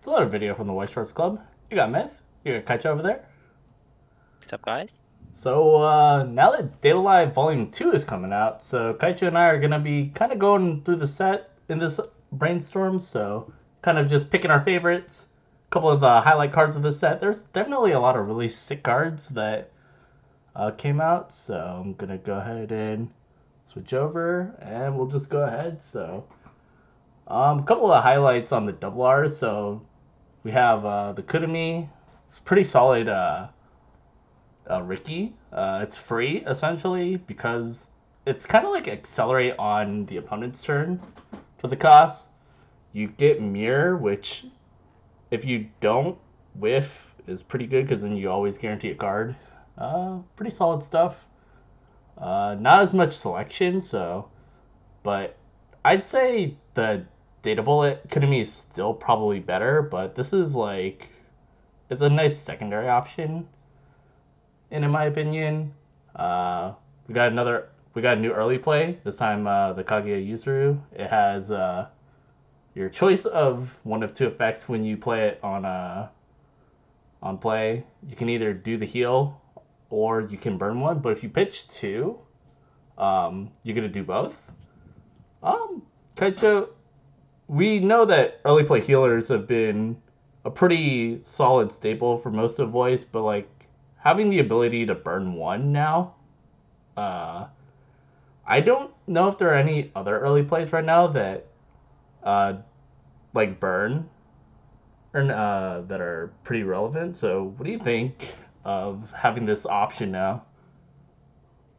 It's another video from the White Shorts Club. You got Myth. You got Kaichou over there. What's up, guys? So now that Data Live Volume 2 is coming out, so Kaichou and I are going to be kind of going through the set in this brainstorm, so kind of just picking our favorites, a couple of the highlight cards of the set. There's definitely a lot of really sick cards that came out, so I'm going to go ahead and switch over, and we'll just go ahead. So a couple of highlights on the double R's, so we have the Kudami. It's pretty solid Ricky. It's free essentially because it's kind of like accelerate on the opponent's turn for the cost. You get mirror, which if you don't whiff is pretty good because then you always guarantee a card. Pretty solid stuff. Not as much selection, so but I'd say the data bullet Kudami is still probably better, but this is like it's a nice secondary option in my opinion. We got a new early play this time. The Kaguya Yuzuru. It has your choice of one of two effects when you play it on play. You can either do the heal or you can burn one. But if you pitch two, you're gonna do both. Kaichou, we know that early play healers have been a pretty solid staple for most of voice, but like having the ability to burn one now, uh, I don't know if there are any other early plays right now that uh, like burn or that are pretty relevant. So, what do you think of having this option now?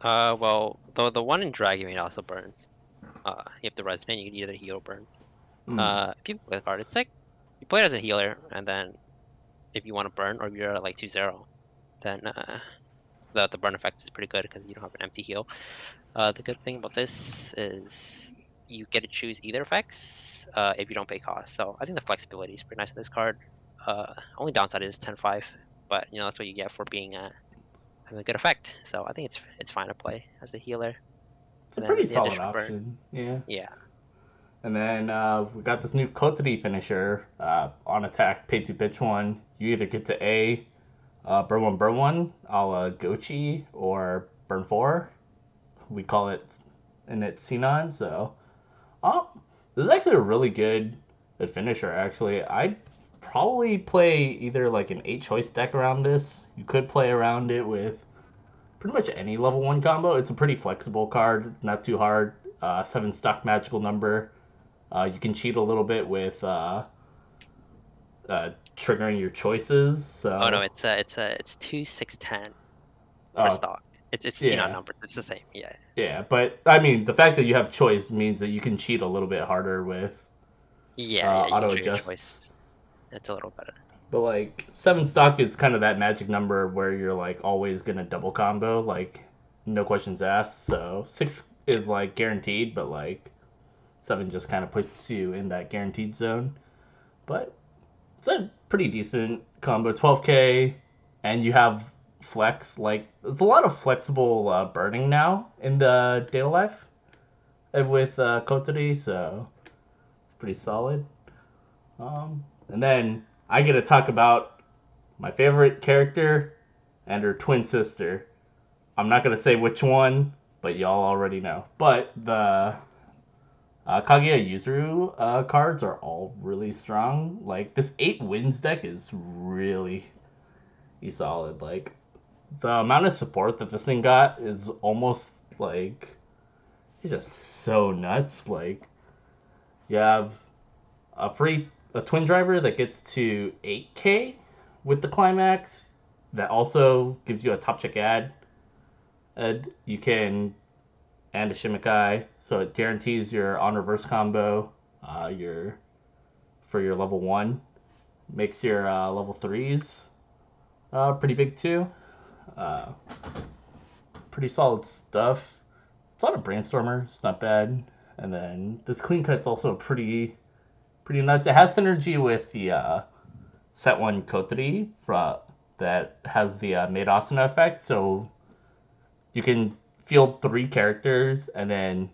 Well, the one in Dragon also burns. You have to resident, you can either heal or burn. Hmm. If you play the card, it's like you play it as a healer, and then if you want to burn or if you're at like 2-0, then the burn effect is pretty good because you don't have an empty heal. The good thing about this is you get to choose either effects if you don't pay cost. So I think the flexibility is pretty nice in this card. Only downside is 10-5, but that's what you get for being having a good effect. So I think it's fine to play as a healer. It's a And then pretty with the solid additional burn, option. Yeah. yeah. And then we got this new Kotari finisher on attack, pay to pitch one. You either get to A, burn one, a la Gochi, or burn four. We call it in its C9. So, um, this is actually a really good finisher. Actually, I'd probably play either like an 8 choice deck around this. You could play around it with pretty much any level 1 combo. It's a pretty flexible card, not too hard. 7 stock magical number. You can cheat a little bit with triggering your choices. Oh no, So, it's 2, 6, 10 for uh, stock. It's T not yeah, numbered. It's the same. Yeah. yeah. But I mean, the fact that you have choice means that you can cheat a little bit harder with Yeah, you can auto trigger adjust. choice. It's a little better. But like 7 stock is kind of that magic number where you're like always gonna double combo, like no questions asked. So 6 is like guaranteed, but like 7 just kind of puts you in that guaranteed zone. But it's a pretty decent combo, 12k, and you have flex. Like there's a lot of flexible burning now in the data life with Kotari, so it's pretty solid. And then I get to talk about my favorite character and her twin sister. I'm not gonna say which one, but y'all already know. But the Kaguya Yuzuru cards are all really strong. Like this 8 wins deck is really solid. Like the amount of support that this thing got is almost like it's just so nuts. Like you have a twin driver that gets to 8k with the climax. That also gives you a top check ad. And you can and a Shimikai, so it guarantees your on reverse combo. Your for your level 1 makes your level 3s pretty big too. Uh, Pretty solid stuff. It's on a brainstormer. It's not bad. And then this clean cut's also pretty nuts. It has synergy with the set one Kotari that has the Maid Asuna effect. So you can field 3 characters, and then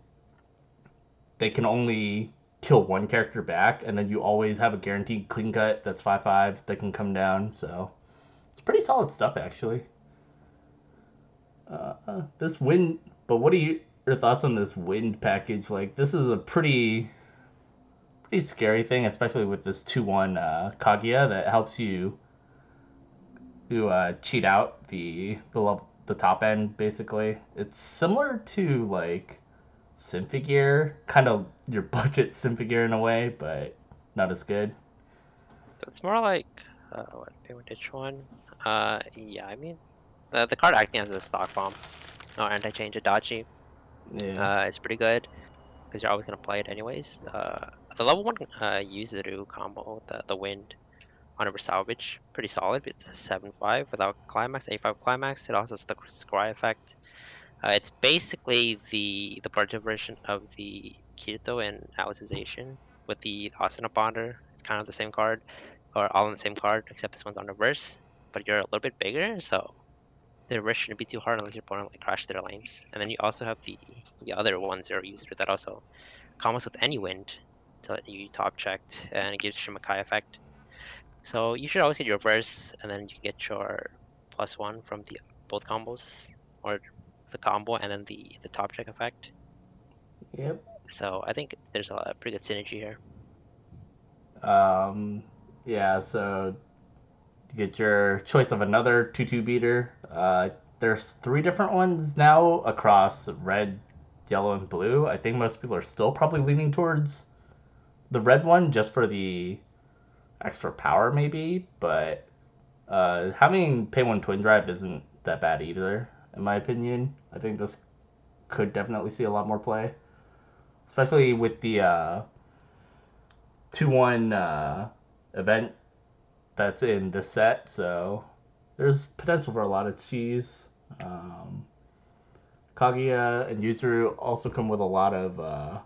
they can only kill one character back, and then you always have a guaranteed clean cut that's 5/5 that can come down. So it's pretty solid stuff actually. This wind, but what are your thoughts on this wind package? Like this is a pretty scary thing, especially with this 2/1 Kaguya that helps you cheat out the top end basically. It's similar to like Symphogear, kind of your budget Symphogear in a way, but not as good. So it's more like what which one? Yeah, I mean the card acting as a stock bomb or anti-change Adachi. Yeah. It's pretty good because you're always gonna play it anyways. The level one Yuzuru combo, the wind on a salvage, pretty solid. It's a 7/5 without climax, 8/5 climax. It also has the scry effect. It's basically the budget version of the Kirito and Alicization with the Asuna Bonder. It's kind of the same card, or all in the same card, except this one's on reverse. But you're a little bit bigger, so the reverse shouldn't be too hard unless your opponent like crashes their lanes. And then you also have the other ones that are user that also combos with any wind to let you top checked and it gives Shimakai effect. So you should always get your reverse, and then you can get your +1 from the both combos, or the combo and then the top check effect. Yep. So I think there's a pretty good synergy here. Um, yeah, so you get your choice of another 2/2 beater. There's three different ones now across red, yellow, and blue. I think most people are still probably leaning towards the red one just for the extra power, maybe. But having Pay 1 Twin Drive isn't that bad either, in my opinion. I think this could definitely see a lot more play, especially with the 2/1 event that's in this set. So there's potential for a lot of cheese. Um, Kaguya and Yuzuru also come with a lot of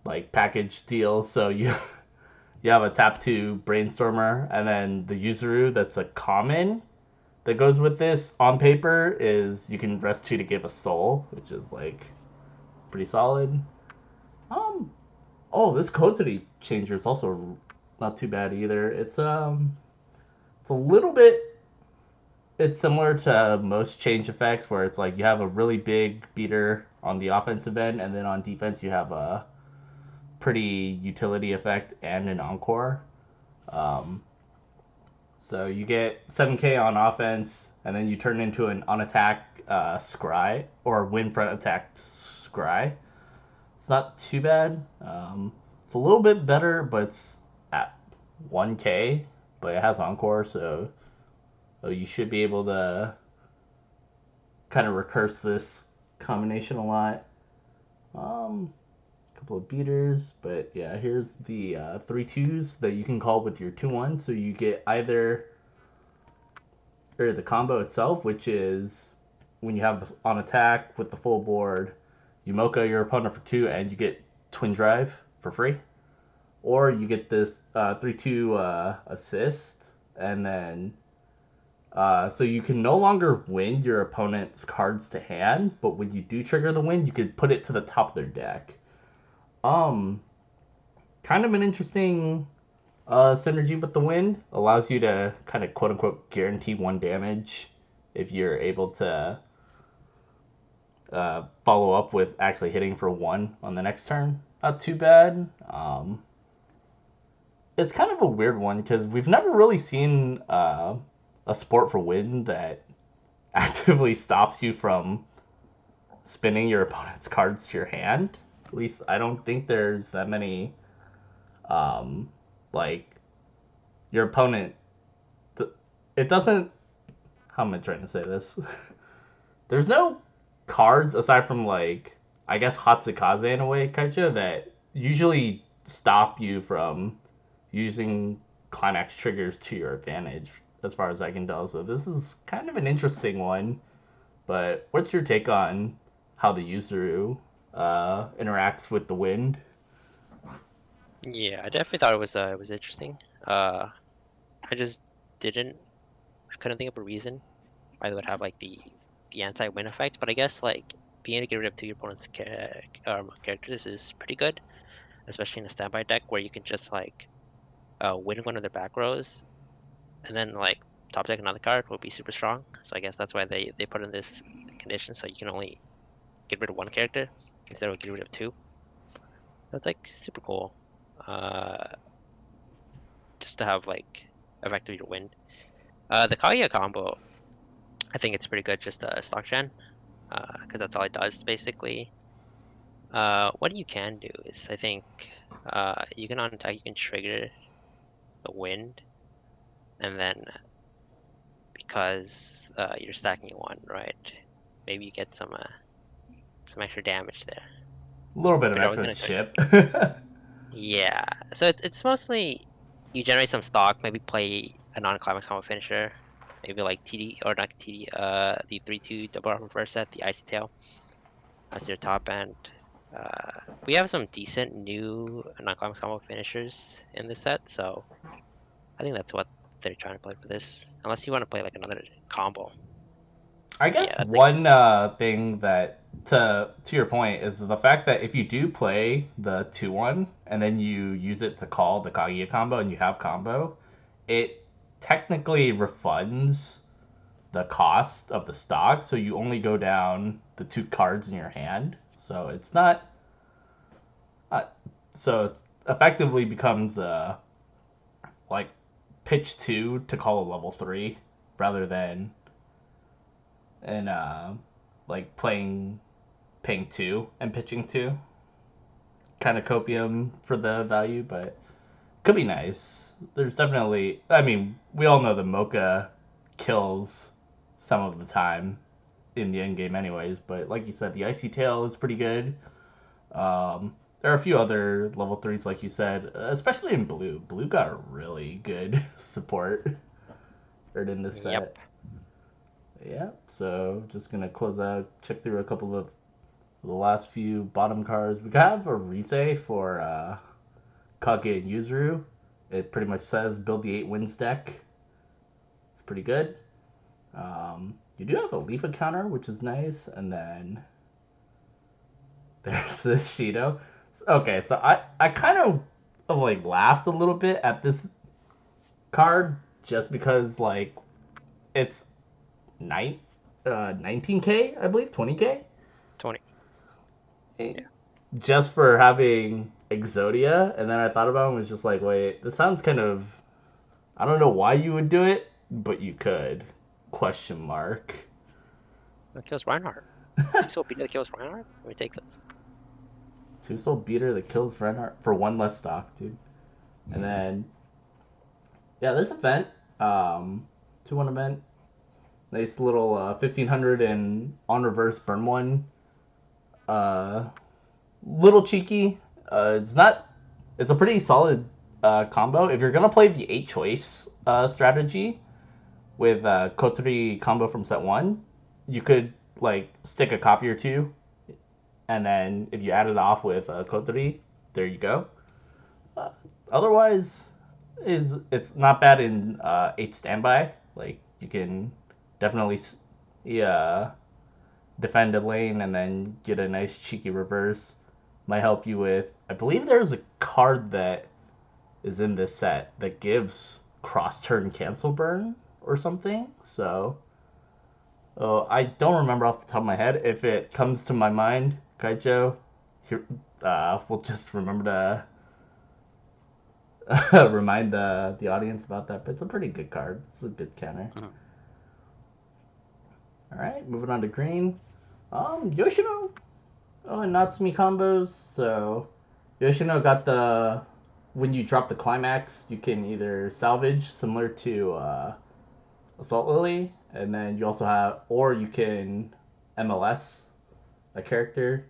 like package deals. So you have a tap two brainstormer, and then the Yuzuru that's a common that goes with this on paper is you can rest two to give a soul, which is like pretty solid. Um, oh, this Kozuri changer is also not too bad either. It's a little bit. It's similar to most change effects where it's like you have a really big beater on the offensive end, and then on defense you have a pretty utility effect and an encore. Um, so you get 7k on offense, and then you turn into an on attack scry or win front attack scry. It's not too bad. It's a little bit better, but it's at 1k, but it has encore, so you should be able to kind of recurse this combination a lot. Couple of beaters, but yeah, here's the 3/2s that you can call with your 2/1. So you get either or the combo itself, which is when you have the on attack with the full board, you mocha your opponent for 2 and you get twin drive for free, or you get this 3/2 assist, and then so you can no longer win your opponent's cards to hand, but when you do trigger the win, you could put it to the top of their deck. Um, Kind of an interesting synergy with the wind. Allows you to kind of quote unquote guarantee 1 damage if you're able to follow up with actually hitting for 1 on the next turn. Not too bad. It's kind of a weird one because we've never really seen a sport for wind that actively stops you from spinning your opponent's cards to your hand. At least I don't think there's that many like your opponent it doesn't how am I trying to say this? There's no cards aside from like I guess Hatsukaze in a way, Kaichou, that usually stop you from using climax triggers to your advantage, as far as I can tell. So this is kind of an interesting one. But what's your take on how the Yuzuru interacts with the wind? Yeah, I definitely thought it was interesting. I just didn't. I couldn't think of a reason why they would have like the anti-win effect. But I guess like being able to get rid of two of your opponent's characters is pretty good. especially in a standby deck where you can just like win one of their back rows and then like top deck another card would be super strong. So I guess that's why they put in this condition so you can only get rid of one character instead of getting rid of two. That's like super cool. Uh, just to have like effectively to win. The Kaguya combo, I think it's pretty good. Just stock gen, because that's all it does basically. What you can do is I think you can on attack you can trigger the wind, and then because you're stacking one, right? Maybe you get some extra damage there. A little bit of But you're always extra gonna turn. chip. Yeah. So it's mostly you generate some stock, maybe play a non-climax combo finisher, maybe like TD or not TD, the 3/2 double armor reverse set, the Icy Tail as your top end. We have some decent new non-climax combo finishers in this set, so I think that's what they're trying to play for this. Unless you want to play like another combo. I But yeah, guess that's like one thing that to your point is the fact that if you do play the 2-1 and then you use it to call the Kaguya combo and you have combo, it technically refunds the cost of the stock, so you only go down the 2 cards in your hand. So it's not uh, so it effectively becomes like pitch 2 to call a level 3 rather than and like paying 2 and pitching 2. Kind of copium for the value, but could be nice. There's definitely, I mean, we all know the Mocha kills some of the time in the end game, anyways. But like you said, the Icy Tail is pretty good. There are a few other level 3s, like you said, especially in blue. Blue got really good support right in this yep. set. Yeah, so just gonna close out, check through a couple of the last few bottom cards. We have a Rise for Kage and Yuzuru. It pretty much says build the 8 wins deck. It's pretty good. You do have a Leaf counter, which is nice, and then there's this Shido. Okay, so I kind of like laughed a little bit at this card just because like it's 19k, I believe, 20k. 20. Yeah. Just for having Exodia, and then I thought about it and was just like, wait, this sounds kind of. I don't know why you would do it, but you could. Question mark. That kills Reinhardt. So beat that kills Reinhardt? Let me take those. Two soul beater that kills Reinhardt for 1 less stock, dude. And then, yeah, this event, 2-1 event, nice little 1500 and on reverse burn one. Little cheeky. It's not. It's a pretty solid combo. If you're gonna play the 8 choice strategy with Kotri combo from set 1, you could like stick a copy or 2, and then if you add it off with Kotri, there you go. Otherwise, it's not bad in 8 standby. Like you can definitely yeah defend a lane and then get a nice cheeky reverse. Might help you with. I believe there's a card that is in this set that gives cross turn cancel burn or something. So, I don't remember off the top of my head. If it comes to my mind, Kaichou, here, we'll just remember to remind the audience about that. But it's a pretty good card. It's a good counter. Mm-hmm. All right, moving on to green. Yoshino. Oh, and Natsumi combos. So Yoshino got the when you drop the climax, you can either salvage similar to Assault Lily, and then you also have, or you can MLS a character.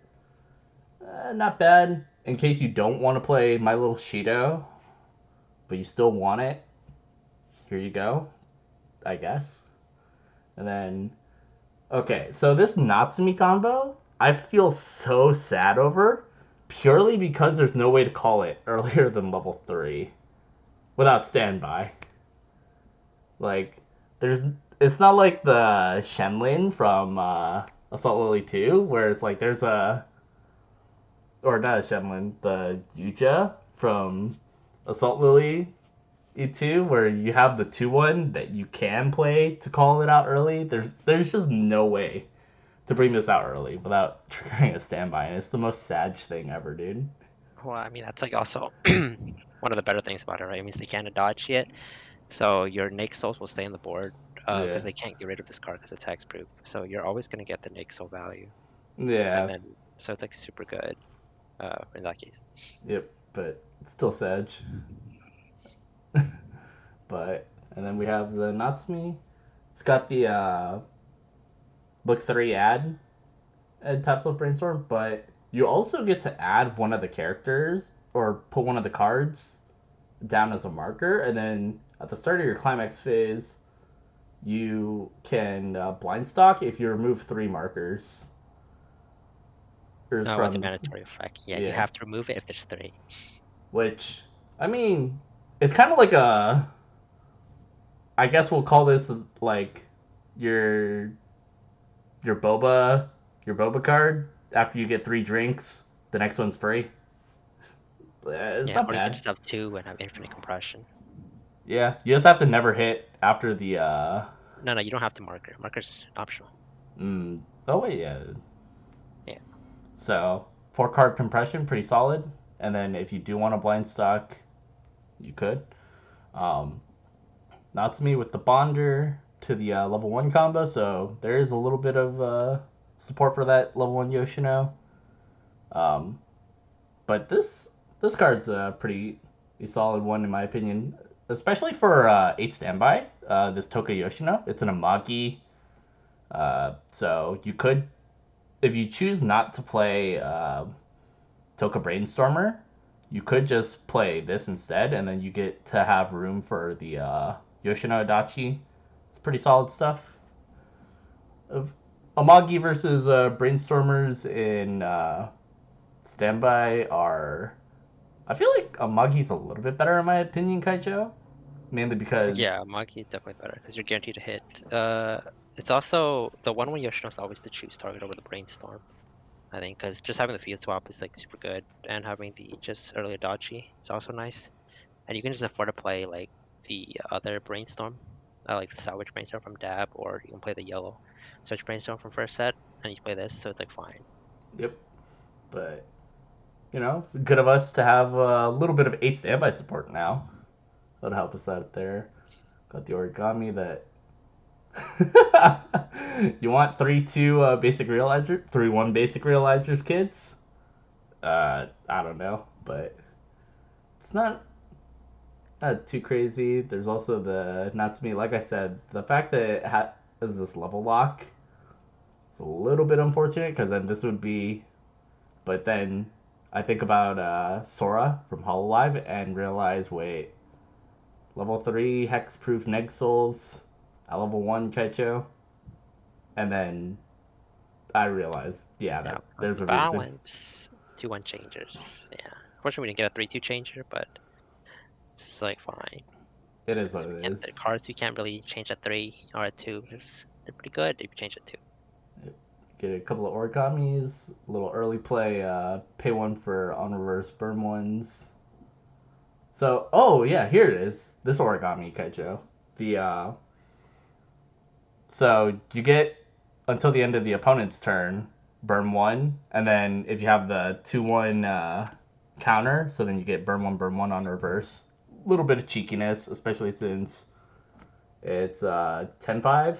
Not bad in case you don't want to play My Little Shido, but you still want it. Here you go, I guess. And then, okay, so this Natsumi combo, I feel so sad over purely because there's no way to call it earlier than level 3 without standby. Like, there's. It's not like the Shenlin from Assault Lily 2, where it's like there's a or not a Shenlong, the Yuja from Assault Lily E2, where you have the 2-1 that you can play to call it out early. There's just no way to bring this out early without triggering a standby, and it's the most sad thing ever, dude. Well, I mean, that's like also one of the better things about it, right? It means they can't dodge yet, so your Nix souls will stay on the board Yeah. because they can't get rid of this card because it's hexproof. So you're always gonna get the Nix soul value, and Yeah. then so it's like super good in that case. Yep. But it's still Sag. But and then we have the Natsumi. It's got the look 3 ad at Taps of Brainstorm, but you also get to add one of the characters or put one of the cards down as a marker, and then at the start of your climax phase, you can blind stock if you remove 3 markers. No, it's a mandatory effect. Yeah, you Yeah, have to remove it if there's 3. which I mean, it's kind of like a. I guess we'll call this like your your boba your boba card. After you get 3 drinks, the next one's free. It's Yeah, not or you can bad. just have 2 and have infinite compression. Yeah, you just have to never hit after the. No, you don't have to marker. Marker's optional. Oh wait, yeah. Yeah. So 4-card compression, pretty solid. And then if you do want a blind stock, you could. Um, Natsumi with the Bonder to the level 1 combo, so there is a little bit of support for that level 1 Yoshino. Um, but this card's a pretty solid one in my opinion, especially for 8 standby. This Toka Yoshino, it's an Amagi, so you could, if you choose not to play Toka Brainstormer, you could just play this instead, and then you get to have room for the Yoshino Adachi. It's pretty solid stuff. Of Amagi versus Brainstormers in Standby are. I feel like Amagi's a little bit better in my opinion, Kaichou. Mainly because. Yeah, Maki is definitely better because you're guaranteed to hit. It's also the one when Yoshino's always the choose target over the Brainstorm. I think because just having the field swap is like super good, and having the just earlier dodgy is also nice. And you can just afford to play like the other Brainstorm, like the Salvage Brainstorm from Dab, or you can play the yellow Search Brainstorm from first set, and you play this, so it's like fine. Yep. But, good of us to have a little bit of 8 standby support now. That'll help us out there. Got the origami that. You want 3-2 basic realizer? 3-1 basic realizers, kids? I don't know, but it's not too crazy. There's also the Natsumi. Like I said, the fact that it has this level lock is a little bit unfortunate because then this would be. But then I think about Sora from Hololive and realize, wait, level 3 hexproof Neg Souls at level 1 Kaichou, and then I realized, yeah, Yeah, there's the a reason. balance. 2-1 changers. Yeah. Unfortunately, we didn't get a 3-2 changer, but it's like fine. It is what Because it is. the cards you can't really change at 3 or at 2 because they're pretty good if you change at 2. Get a couple of origamis, a little early play, pay 1 for on reverse burn ones. So, oh yeah, here it is. This origami Kaichou. The so you get until the end of the opponent's turn, burn 1, and then if you have the 2-1 counter, so then you get burn 1 on reverse. A little bit of cheekiness, especially since it's 10-5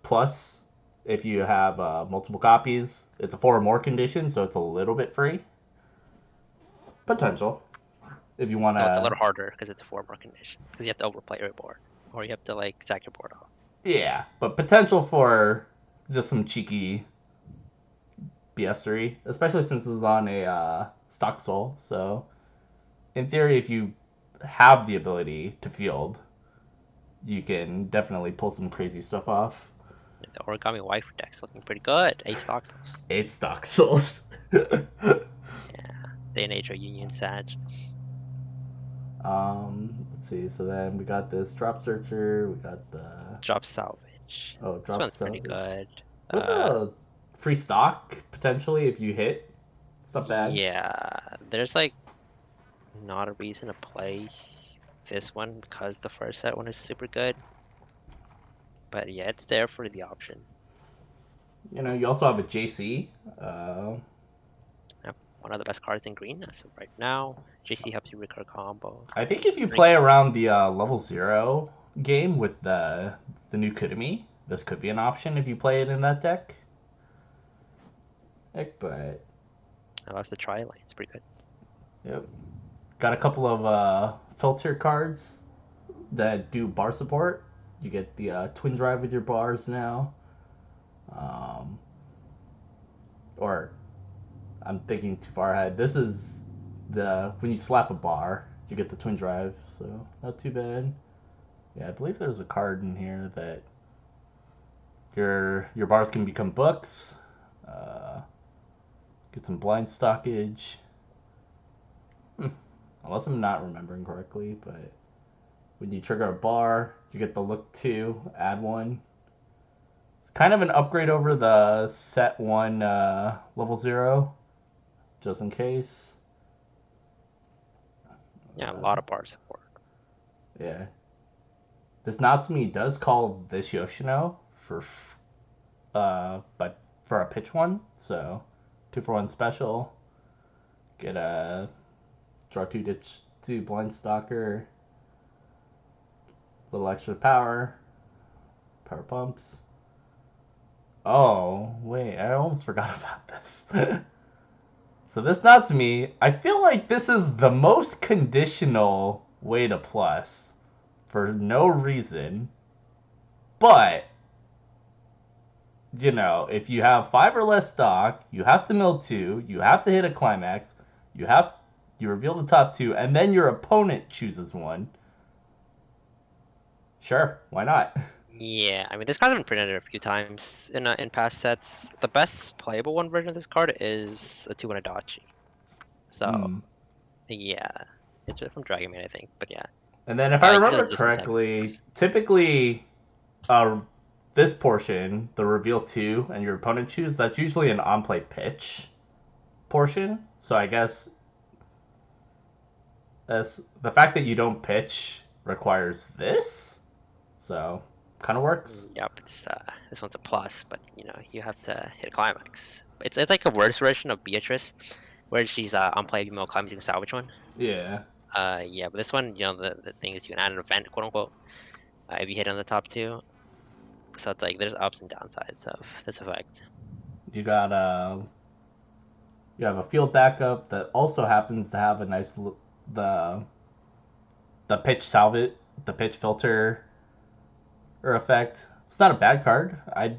plus if you have multiple copies. It's a 4 or more condition, so it's a little bit free. Potential. If you want No, it's a to. little harder because it's a 4-more condition. Because you have to overplay your board. Or you have to like sack your board off. Yeah, but potential for just some cheeky BS3, especially since it's on a stock soul. So, in theory, if you have the ability to field, you can definitely pull some crazy stuff off. The origami wife deck's looking pretty good. 8 stocks. 8 stock souls. Yeah. Day and age of Union Sag. Let's see. So then we got this drop searcher. We got the Drop salvage. This drop one's pretty salvage good. with a free stock potentially if you hit. It's not bad. Yeah, there's like not a reason to play this one because the first set one is super good. But yeah, it's there for the option. You know, you also have a JC. Yep, one of the best cards in green as of right now. JC helps you recur combo. I think if you Strength play charge. around the level 0 game with the new Kudami, this could be an option if you play it in that deck. But Allows the try line. It's pretty good. yep. Got a couple of filter cards that do bar support. You get the twin drive with your bars now. Um, or I'm thinking too far ahead. This is the when you slap a bar, you get the twin drive, so not too bad. Yeah, I believe there's a card in here that your bars can become books. Uh, get some blind stockage. Unless I'm not remembering correctly, but when you trigger a bar, you get the look 2, add 1. It's kind of an upgrade over the set 1 level 0, just in case. Yeah, a lot of bar support. Yeah. This Natsumi does call this Yoshino but for a pitch one, so 2-for-1 special. Get a draw 2 ditch 2 blind stalker, little extra power pumps. Oh, wait, I almost forgot about this. So this Natsumi, I feel like this is the most conditional way to plus for no reason. But you know, if you have 5 or less stock, you have to mill 2, you have to hit a climax, you reveal the top 2, and then your opponent chooses one. Sure, why not? Yeah, I mean this card's been printed a few times in past sets. The best playable one version of this card is a 2-1 Adachi. So Hmm. yeah, it's from Dragon Maid, I think. But yeah, And then if I usually remember just in correctly, 7 typically uh, this portion, the reveal 2, and your opponent choose, that's usually an on-play pitch portion. So I guess the fact that you don't pitch requires this. So kind of works. Yep, it's this one's a plus, but you know you have to hit a climax. It's like a worse version of Beatrice, where she's on play emo climax you can salvage one. Yeah. Yeah, but this one, you know, the thing is you can add an event, quote unquote, if you hit on the top 2. So it's like there's ups and downsides of this effect. You got you have a field backup that also happens to have a the the pitch salvage, the pitch filter or effect. It's not a bad card. I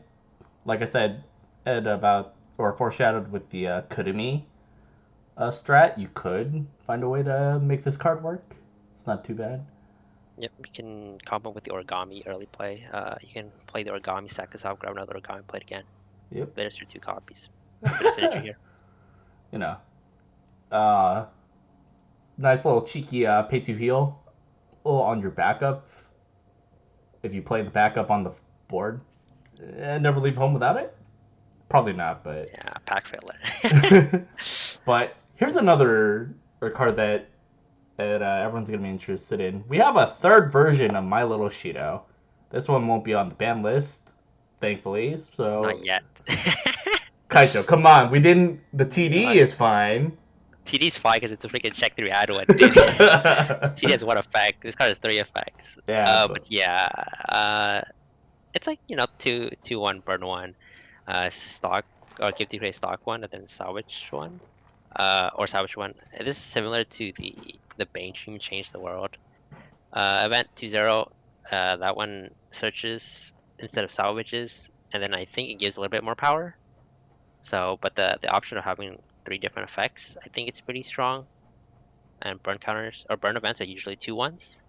like I said at about or foreshadowed with the Kudami strat, you could find a way to make this card work. It's not too bad. Yep, you can combo with the origami early play. You can play the origami, sack this out, grab another origami, play it again. Yep. There's your 2 copies. Bit of synergy here. You know, uh, nice little cheeky pay to heal on your backup. If you play the backup on the board, and never leave home without it. Probably not, but Yeah, pack failure. but here's another card that everyone's gonna be interested in. We have a third version of My Little Shido. This one won't be on the ban list, thankfully. So Not yet. Kaichou, come on, we didn't. The TD Not is fine. TD's fine because it's a freaking check 3 add one, dude. TD has 1 effect. This card has 3 effects. Yeah, But yeah, it's like, you know, 2-1 burn 1, stock or give to create stock 1 and then salvage 1, or salvage 1. This is similar to the Mainstream Change the World event 2-0. That one searches instead of salvages, and then I think it gives a little bit more power. So, but the option of having 3 different effects, I think it's pretty strong. And burn counters or burn events are usually 2-1s.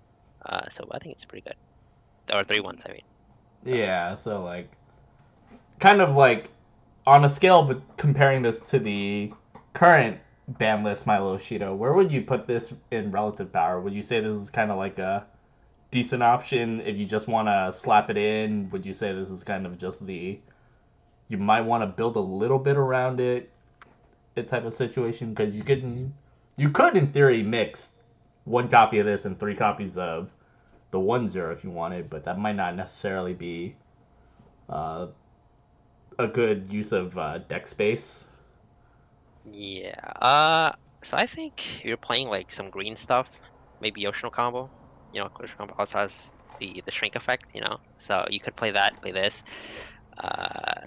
So I think it's pretty good. Or 3-1s, I mean. So, yeah. So like, kind of like on a scale, but comparing this to the current ban list, My Little Shido, where would you put this in relative power? Would you say this is kind of like a decent option if you just want to slap it in? Would you say this is kind of just the you might want to build a little bit around it? type of situation because you could in theory mix one copy of this and three copies of the 1-0 if you wanted, but that might not necessarily be uh, a good use of deck space. Yeah. So I think you're playing like some green stuff, maybe Yoshino combo. Yoshino combo also has the shrink effect, So you could play that, play this. Uh,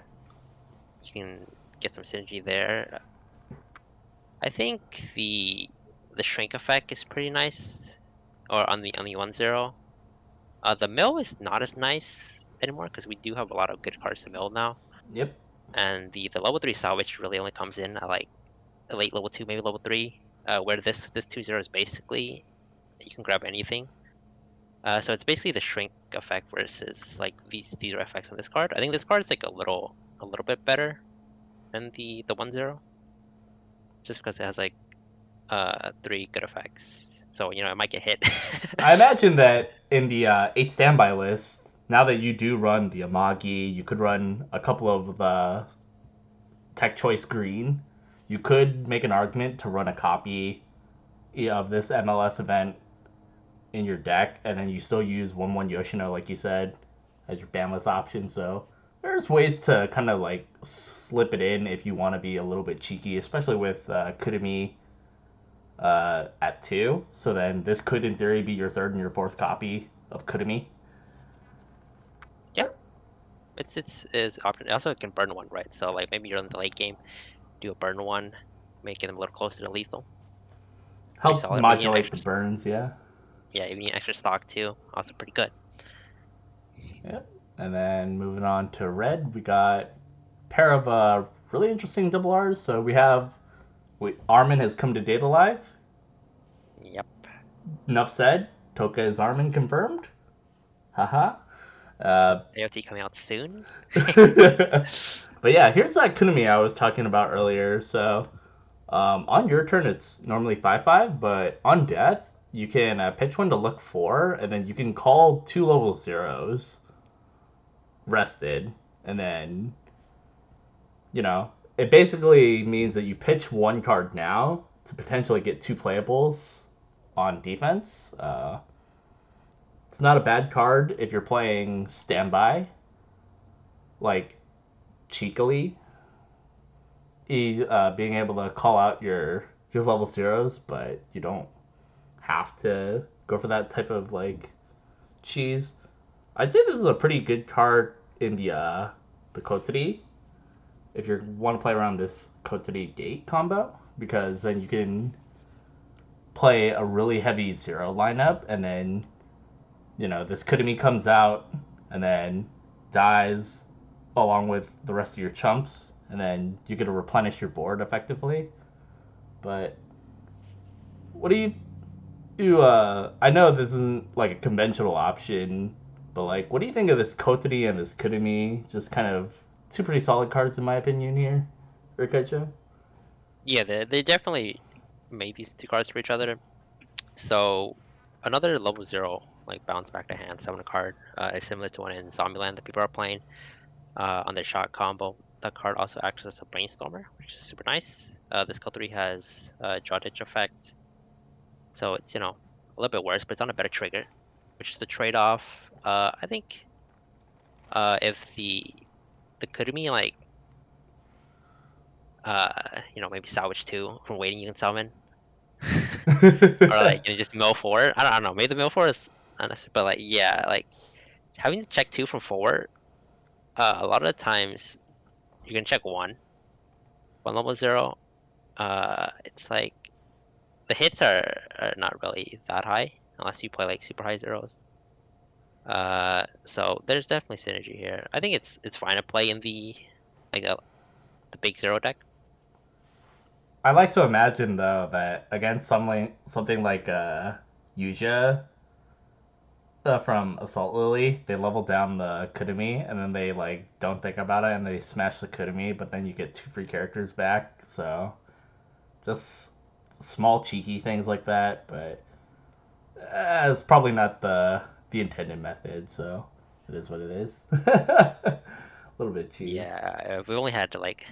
you can get some synergy there. I think the shrink effect is pretty nice, or on the 1-0. The mill is not as nice anymore because we do have a lot of good cards to mill now, Yep. and the level 3 salvage really only comes in at like a late level 2, maybe level 3, where this 2-0 is basically you can grab anything. So it's basically the shrink effect versus like these are effects on this card. I think this card is like a little bit better than the 1-0, just because it has like three good effects. So it might get hit. I imagine that in the 8 standby list, now that you do run the Amagi, you could run a couple of the Tech Choice Green. You could make an argument to run a copy of this MLS event in your deck, and then you still use 1-1 Yoshino, like you said, as your banless option. So there's ways to kind of like slip it in if you want to be a little bit cheeky, especially with Kurumi at 2. So then this could, in theory, be your third and your fourth copy of Kurumi. Yeah, it's is option. Also, it can burn one, right? So like maybe you're in the late game, do a burn one, make them a little closer to lethal. Pretty Helps solid. Or even modulate the extra, burns, yeah. yeah, even extra stock too. Also pretty good. Yeah. And then moving on to red, we got a pair of really interesting double R's. So we have Armin has come to Data Live. Yep. Enough said. Toka is Armin confirmed. Haha. Uh, AOT coming out soon. but yeah, here's that Kunami I was talking about earlier. So on your turn, it's normally 5/5, but on death, you can pitch one to look 4, and then you can call 2 level zeros rested, and then it basically means that you pitch one card now to potentially get 2 playables on defense. It's not a bad card if you're playing standby, like cheekily, being able to call out your level zeros, but you don't have to go for that type of like cheese. I'd say this is a pretty good card in the Kotri if you want to play around this Kotri Gate combo, because then you can play a really heavy zero lineup, and then this Kurumi comes out and then dies along with the rest of your chumps, and then you get to replenish your board effectively. But what do you I know this isn't like a conventional option, but like what do you think of this Kotari and this Kurumi? Just kind of two pretty solid cards in my opinion here, Rikaicho. Yeah, they definitely made these two cards for each other. So another level 0 like bounce back to hand summon a card is similar to one in Zombieland that people are playing on their shot combo. That card also acts as a brainstormer, which is super nice. This card 3 has draw ditch effect, so it's a little bit worse, but it's on a better trigger, which is the trade-off. I think if the Kurumi like maybe salvage 2 from waiting you can summon, or like just mill 4. I don't know. Maybe the mill 4 is unnecessary, but like yeah, like having to check 2 from forward. A lot of the times you can check one level 0. It's like the hits are not really that high unless you play like super high zeros. So there's definitely synergy here. I think it's fine to play in the like the big 0 deck. I like to imagine though that against something like Yuja from Assault Lily, they level down the Kurumi and then they like don't think about it and they smash the Kurumi, but then you get 2 free characters back. So just small cheeky things like that, but it's probably not the intended method. So it is what it is. A little bit cheese. Yeah, if we only had like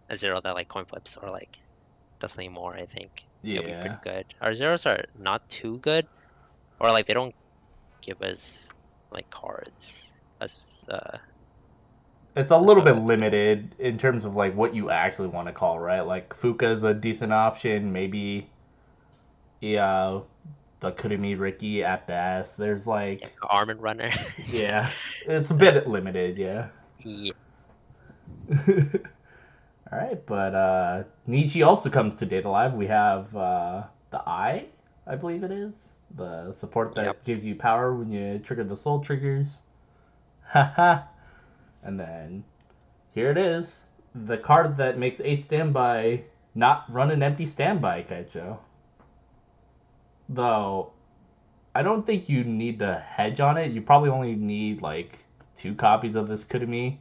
a 0 that like coin flips or like definitely more, I think. It'll be pretty Yeah. good. Our zeros are not too good, or like they don't give us like cards. It's a That's little what bit limited in terms of like what you actually want to call, right? Like Fuka's a decent option, maybe yeah, the Kurumi Ricky at best. There's yeah, like Armin Runner. yeah, it's a Uh, bit limited, yeah. yeah, All right, but Nietzsche also comes to Data Live. We have the I believe it is the support yep. that gives you power when you trigger the soul triggers. Haha. And then here it is, the card that makes 8 standby not run an empty standby, Kaichou. Though I don't think you need to hedge on it. You probably only need like 2 copies of this Kurumi.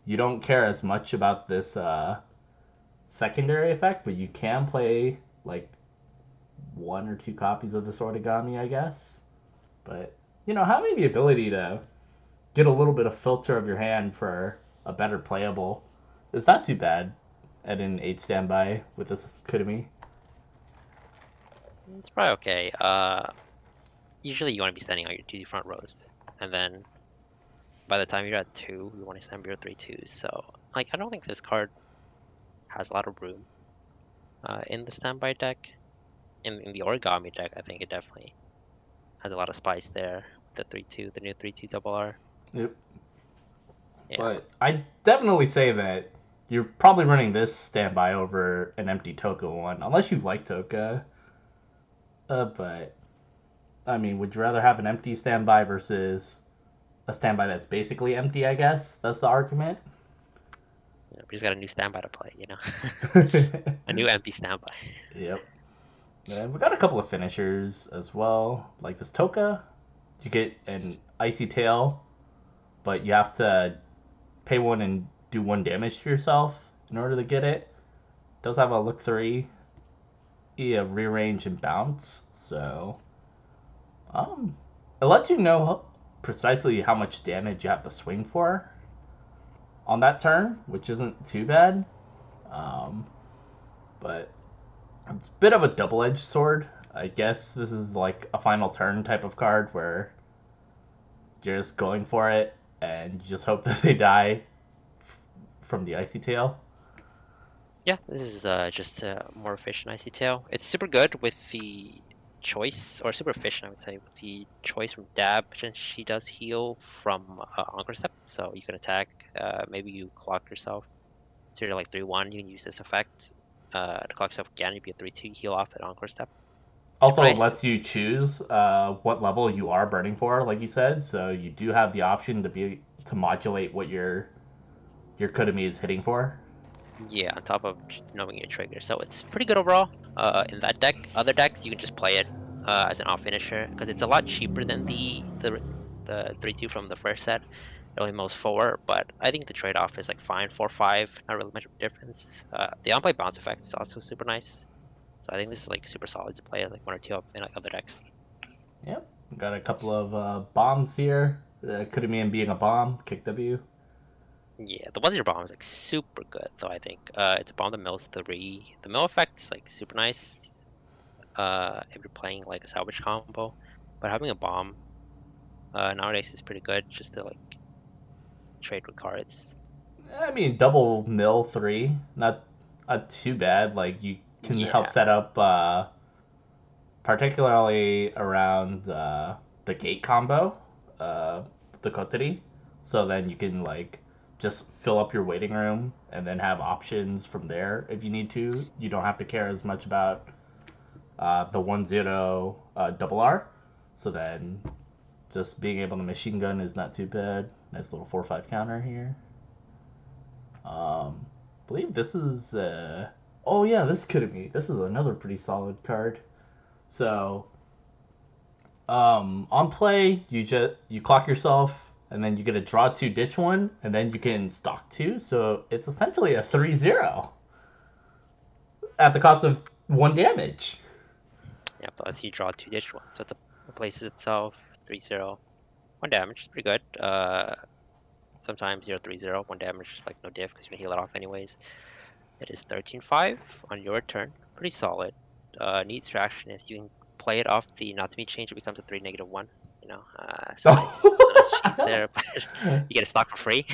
You don't care as much about this secondary effect, but you can play like 1 or 2 copies of this origami, I guess. But having the ability to get a little bit of filter of your hand for a better playable is not too bad at an 8 standby with this Kurumi. It's probably okay. Usually you want to be standing on your two front rows, and then by the time you're at two, you want to stand your 3/2s. So like I don't think this card has a lot of room in the standby deck. In the origami deck, I think it definitely has a lot of spice there. The 3/2, the new 3/2 double R. Yep. Yeah, But I definitely say that you're probably running this standby over an empty Toka one, unless you like Toka. But I mean, would you rather have an empty standby versus a standby that's basically empty? I guess that's the argument. we just got a new standby to play. Yep. A new empty standby. And we got a couple of finishers as well, like this Toka. You get an icy tail, but you have to pay 1 and do 1 damage to yourself in order to get it. Does have a look 3, yeah, rearrange and bounce. So, um, it lets you know precisely how much damage you have to swing for on that turn, which isn't too bad. Um, but it's a bit of a double-edged sword. I guess this is like a final turn type of card where you're just going for it and you just hope that they die from the icy tail. Yeah, this is just a more efficient icy tail. It's super good with the choice, or super efficient, I would say, with the choice from Dab, since she does heal from Encore Step. So you can attack, maybe you clock yourself. So you're like 3/1, you can use this effect to clock yourself again. You'd be a 3/2 heal off at Encore Step. Super Also, it nice. lets you choose what level you are burning for, like you said. So you do have the option to modulate what your Kodami is hitting for. Yeah, on top of knowing your trigger. So it's pretty good overall. In that deck, other decks you can just play it as an off finisher because it's a lot cheaper than the 3/2 from the first set. It only moves 4, but I think the trade-off is like fine. 4/5, not really much of a difference. The on-play bounce effect is also super nice. So I think this is like super solid to play as like 1 or 2 up in like other decks. Yep, got a couple of bombs here. Kodami and being a bomb, kick W. Yeah, the 1/0 bomb is like super good though. I think it's a bomb that mills 3. The mill effect is like super nice. If you're playing like a salvage combo, but having a bomb nowadays is pretty good just to like trade with cards. I mean, double mill 3, not too bad. Like you can help Yeah, set up, particularly around the gate combo, uh, the Kotari. So then you can like just fill up your waiting room and then have options from there if you need to. You don't have to care as much about the 1-0 double R. So then just being able to machine gun is not too bad. Nice little 4/5 counter here. I believe this is. Oh yeah, this could be. This is another pretty solid card. So, on play, you clock yourself, and then you get a draw 2, ditch 1, and then you can stock 2. So it's essentially a 3-0 at the cost of 1 damage. yeah, but let's see, draw 2 dish one. So it places itself 3/0. 1 damage is pretty good. Sometimes you're 3/0, 1 damage is like no diff because you're gonna heal it off anyways. It is 13-5 on your turn. Pretty solid. Neat distraction is you can play it off the Natsumi change. It becomes a 3-1. You know, some nice cheese there, but you get a stock for free.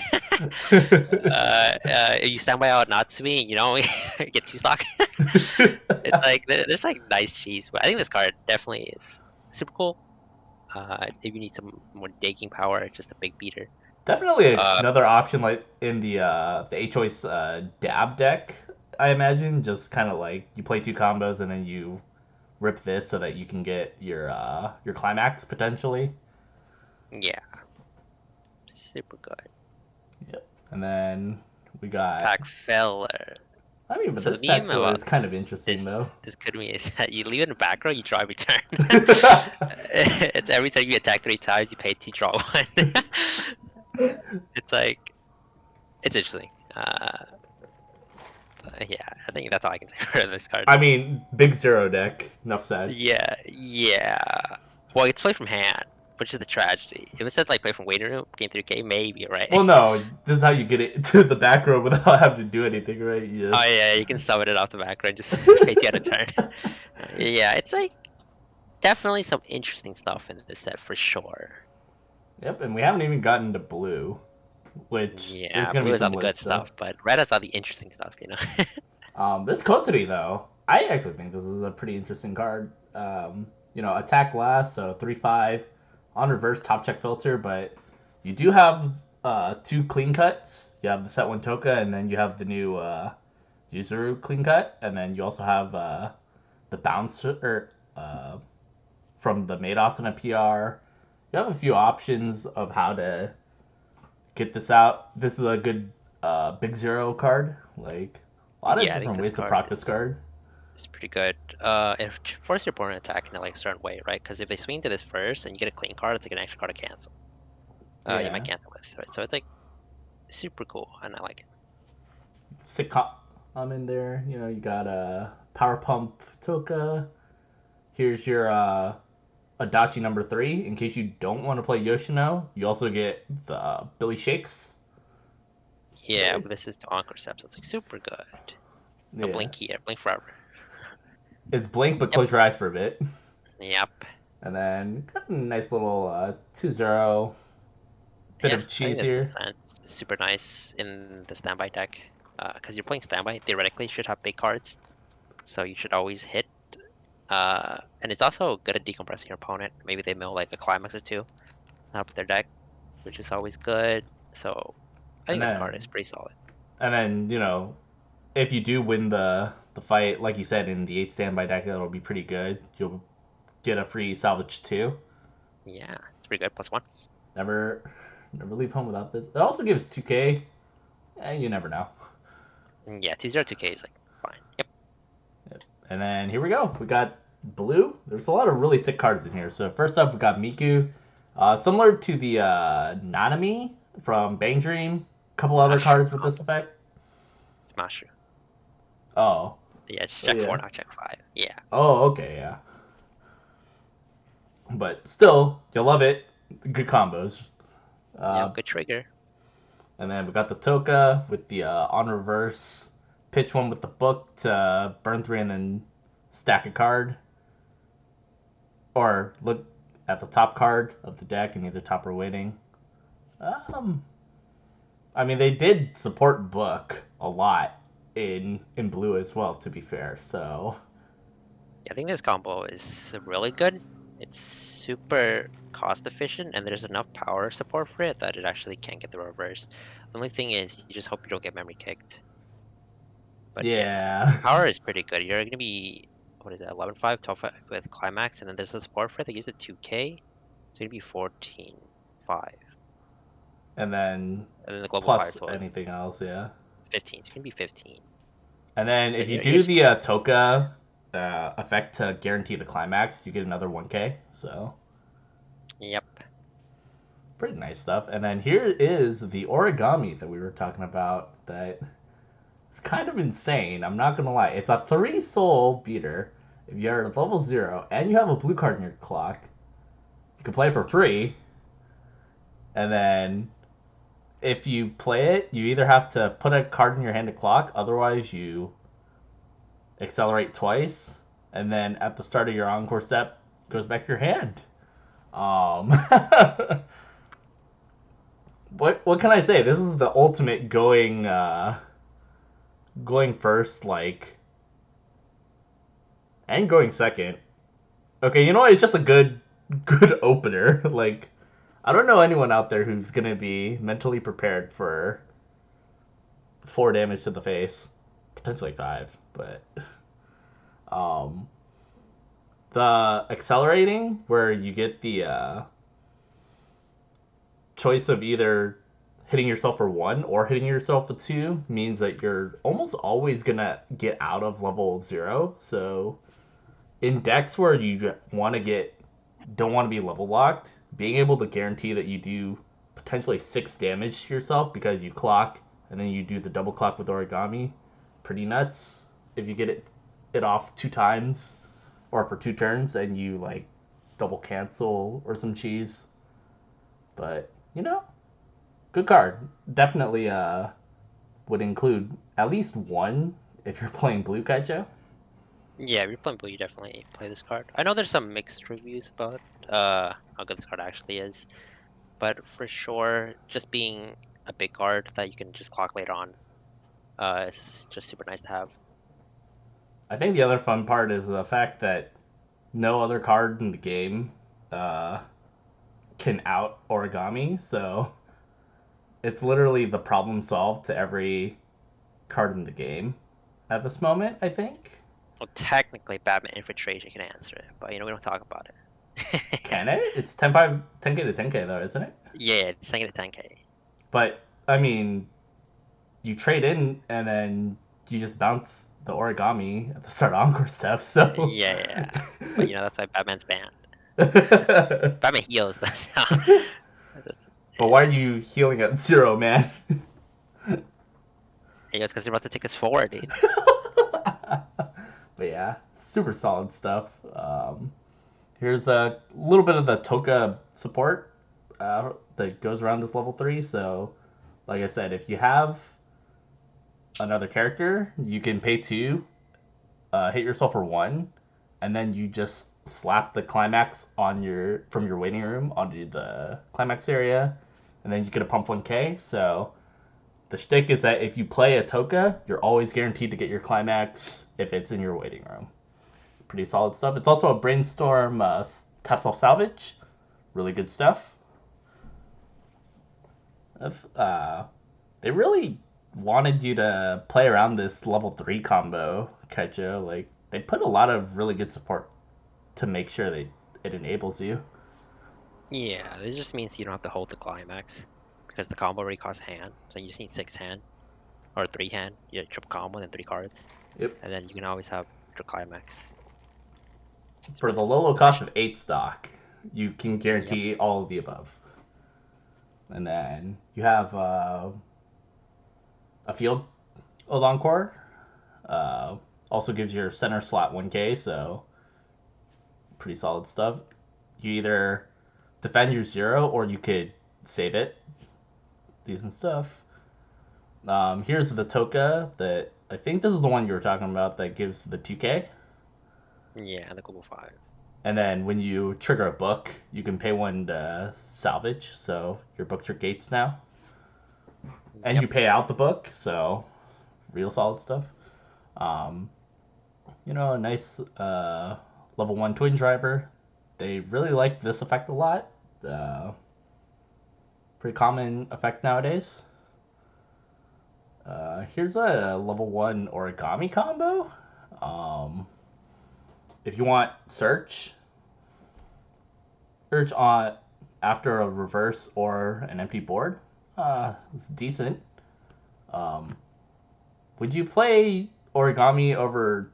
You stand by out Natsumi, you know, you get 2 stock. It's like there's like nice cheese, but I think this card definitely is super cool. If you need some more daking power, just a big beater. Definitely Uh, another option like in the A-Choice dab deck, I imagine. Just kind of like you play 2 combos and then you rip this so that you can get your climax potentially. yeah, super good. Yep. And then we got. Pack Feller. I mean, but So this the pack meme filler about is kind of interesting though. this could be is that you leave it in the back row, you draw every turn. It's every time you attack 3 times, you pay 2, draw 1. It's like it's interesting. Yeah, I think that's all I can say for this card. I mean, big zero deck. Enough said. Yeah, yeah. Well, it's play from hand, which is the tragedy. If it said like play from waiting room, game 3K, maybe, right? Well, no, this is how you get it to the back row without having to do anything, right? You Oh just... yeah, you can summon it off the back and just pay 2 at a turn. Yeah, it's like definitely some interesting stuff in this set for sure. Yep, and we haven't even gotten to blue, which is Yeah, gonna blue be is all some the lit good stuff. stuff, but red has all the interesting stuff, you know? This Kotari though, I actually think this is a pretty interesting card. Attack last, so 3/5 on reverse top check filter, but you do have 2 clean cuts. You have the set 1 Toka, and then you have the new Yuzuru clean cut, and then you also have the bouncer from the Mados and a PR. You have a few options of how to get this out. This is a good big zero card. Like a lot of Yeah, I think different this ways to card proc this card. is pretty good. If force your opponent to attack in a like certain way, right? Because if they swing to this first and you get a clean card, it's like an extra card to cancel. You might Yeah, cancel with, right? So it's like super cool, and I like it. sick I'm in there. You got a power pump Toka. Here's your Adachi number 3. In case you don't want to play Yoshino, you also get the Billy Shakes. Yeah, Really? but this is to Encore Steps. It's like super good. A Yeah. blink here, blink forever. It's blink, but Yep, close your eyes for a bit. yep. And then got a nice little 2-0 bit Yeah, of I think cheese this here. defense is super nice in the standby deck. Because you're playing standby, theoretically you should have big cards, so you should always hit. And it's also good at decompressing your opponent. Maybe they mill like a climax or 2 up their deck, which is always good. So I And think this card is then pretty solid. and then if you do win the fight, like you said in the 8 standby deck, that'll be pretty good. You'll get a free salvage 2. Yeah, it's pretty good. +1. Never never leave home without this. It also gives 2K. You never know. Yeah, 202K is like fine. Yep. Yep. And then here we go. We got blue. There's a lot of really sick cards in here. So first up, we got Miku. Similar to the Nanami from Bang Dream. A couple other Mushroom cards with this combo. effect. It's mushroom. Oh. Yeah, just Oh, check yeah. 4, not check 5. Yeah. Oh, okay, yeah. But still, you'll love it. Good combos. Yep, Uh, good trigger. and then we got the Toka with the on reverse. Pitch one with the book to burn 3 and then stack a card. Or look at the top card of the deck and either top or waiting. Um, I mean, they did support book a lot in blue as well, to be fair. So Yeah, I think this combo is really good. It's super cost efficient, and there's enough power support for it that it actually can get the reverse. The only thing is, you just hope you don't get memory kicked. But yeah, yeah, power is pretty good. You're gonna be, what is it, 11-5, 12-5 with climax, and then there's a support for it that uses 2K, so it'd be 14-5. and then And then the global fire plus soul is anything else, yeah. 15, so it's gonna be 15. And then So if you you're do the Toka effect to guarantee the climax, you get another 1K. So yep. pretty nice stuff. And then here is the origami that we were talking about. That it's kind of insane. I'm not gonna lie. It's a 3 soul beater. If you're at level 0 and you have a blue card in your clock, you can play for free. And then if you play it, you either have to put a card in your hand to clock, otherwise you accelerate twice, and then at the start of your encore step, goes back to your hand. Um, what can I say? This is the ultimate going first, like, and going second. Okay, you know what? It's just a good opener. Like, I don't know anyone out there who's gonna be mentally prepared for 4 damage to the face, potentially 5, but um, the accelerating where you get the choice of either hitting yourself for 1 or hitting yourself for 2 means that you're almost always gonna get out of level 0. So in decks where you want to get don't want to be level locked, being able to guarantee that you do potentially 6 damage to yourself because you clock and then you do the double clock with origami, pretty nuts. If you get it off 2 times or for 2 turns and you like double cancel or some cheese, but good card. Definitely would include at least one if you're playing blue Kaichou. Yeah, if you're playing blue, you definitely play this card. I know there's some mixed reviews about how good this card actually is, but for sure, just being a big card that you can just clock later on, is just super nice to have. I think the other fun part is the fact that no other card in the game uh, can out origami, so it's literally the problem solved to every card in the game at this moment, I think. Well, technically, Batman Infiltration can answer it, but we don't talk about it. Can it? It's 10-5, 10k to 10k though, isn't it? Yeah, it's saying it at 10k. But, I mean, you trade in and then you just bounce the origami at the start of Encore stuff, so. Yeah, yeah. But that's why Batman's banned. But Batman heals, that's not. why are you healing at 0, man? Yeah, it's because they're about to take us forward, dude. But yeah, super solid stuff. Here's a little bit of the Toka support that goes around this level 3. So, like I said, if you have another character, you can pay 2, hit yourself for 1, and then you just slap the climax from your waiting room onto the climax area, and then you get a pump 1k. So the shtick is that if you play a Toka, you're always guaranteed to get your climax if it's in your waiting room. Pretty solid stuff. It's also a Brainstorm tap self salvage. Really good stuff. If, they really wanted you to play around this level 3 combo, Kaichou. Like, they put a lot of really good support to make sure that it enables you. Yeah, this just means you don't have to hold the climax because the combo already costs hand, so you just need 6 hand or 3 hand. You triple combo and then 3 cards, Yep. and then you can always have your climax. For the low cost of 8 stock, you can guarantee all of the above. And then you have a field of Encore. Also gives your center slot 1k, so pretty solid stuff. You either defend your 0 or you could save it. Decent stuff. Here's the Toka that I think this is the one you were talking about that gives the 2k. Yeah, and the global 5. And then when you trigger a book, you can pay 1 to salvage, so your books are gates now. And you pay out the book, so real solid stuff. A nice level 1 twin driver. They really like this effect a lot. Pretty common effect nowadays. Here's a level 1 origami combo. If you want search on after a reverse or an empty board, it's decent. Would you play origami over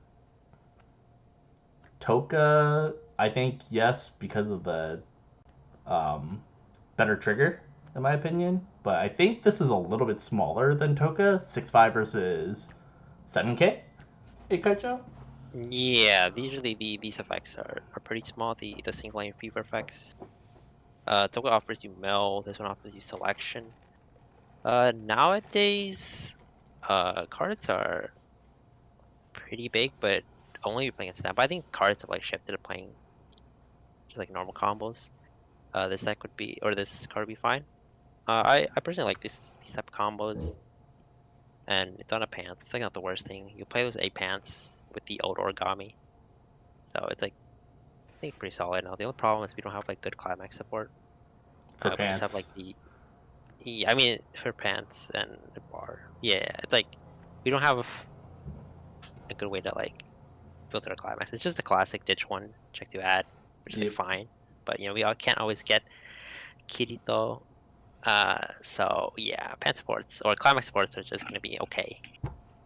Toka? I think yes, because of the better trigger, in my opinion. But I think this is a little bit smaller than Toka, 6.5 versus 7k. Hey, Kaichou? Yeah, usually these effects are pretty small. The single lane fever effects. Toga offers you mill. This one offers you selection. Nowadays, cards are pretty big, but only playing at snap. I think cards have like shifted to playing just like normal combos. This deck would be, or this card would be fine. I personally like these type of combos, and it's on a pants. It's like not the worst thing. You play those 8 pants with the old origami, so it's like I think pretty solid now. The only problem is we don't have like good climax support. for We just have pants. like the yeah, I mean for pants and the bar. Yeah, it's like we don't have a good way to like filter a climax. It's just the classic ditch one check to add, which is like Yep. fine. But we all can't always get Kirito. So yeah, pan supports or climax supports are just gonna be okay